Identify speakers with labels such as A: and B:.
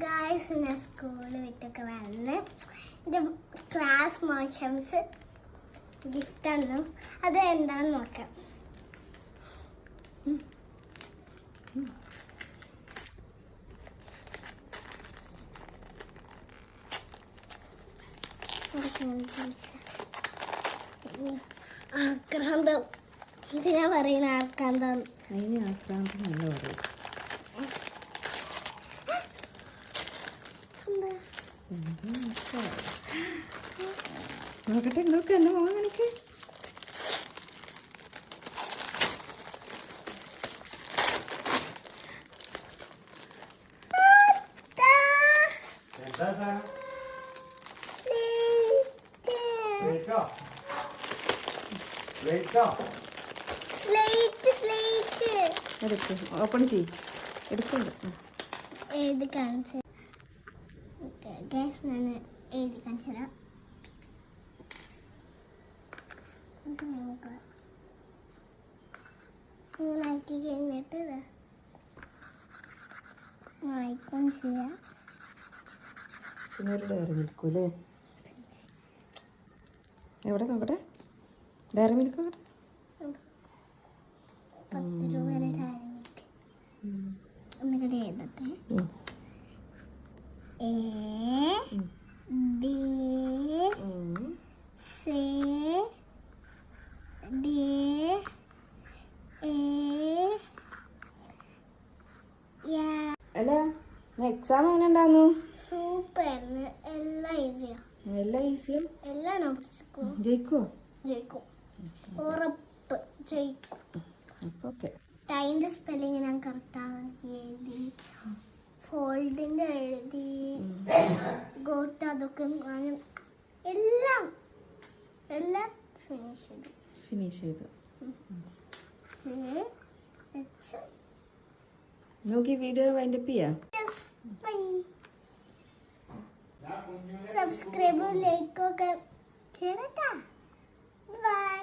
A: Guys ഞാൻ സ്കൂളിൽ വിട്ടൊക്കെ വന്ന് എൻ്റെ ക്ലാസ് മോഷംസ് ഗിഫ്റ്റ് ആണ്. അത് എന്താണെന്ന് നോക്കാം. ആക്രാന്തം എന്തിനാ പറയുന്ന ആക്രാന്തം?
B: അതിന് ആക്രാന്തം നല്ല പറയും. നോക്കട്ടെ നോക്ക് എന്നെ മോൻ എനിക്ക് എടുക്ക് ഓപ്പൺ ചെയ്യ് എടുക്കുന്നുണ്ട്.
A: എഴുതി കാണിച്ചു ഞാൻ എഴുതി കാണിച്ചു തരാം. മൂന്നാക്കി കഴിഞ്ഞിട്ട് വായിക്കാൻ ചെയ്യാം.
B: പിന്നെ ഒരു ഡയറി മിൽക്കൂല്ലേ? എവിടെ നോക്കട്ടെ ഡയറി മിൽക്ക് നോക്കട്ടെ.
A: 10 രൂപയുടെ ഡയറി മിൽക്ക് ഒന്നുകൂടി എഴുതട്ടെ. A D C D A
B: അല്ല എക്സാം എങ്ങനെ ഉണ്ടായിരുന്നു?
A: സൂപ്പറായിരുന്നു. എല്ലാം ഈസിയാ.
B: എല്ലാം ഈസിയാ?
A: എല്ലാം നോക്കിക്കും.
B: ജയിക്കുമോ?
A: ജയിക്കും, ഉറപ്പ് ജയിക്കും.
B: ഓക്കെ.
A: ടൈമിൻ്റെ സ്പെല്ലിങ് ഞാൻ കറക്റ്റാണ് എഴുതി, ഫോൾഡിൻ്റെ എഴുതി, ഗോട്ട് അതൊക്കെ എല്ലാം എല്ലാം ഫിനിഷ് ചെയ്തു.
B: നോക്കി വീഡിയോ വൈൻഡപ്പ് ചെയ്യാം.
A: സബ്സ്ക്രൈബ് ലൈക്ക് ഒക്കെ ചെയ്യണട്ടാ. ബൈ.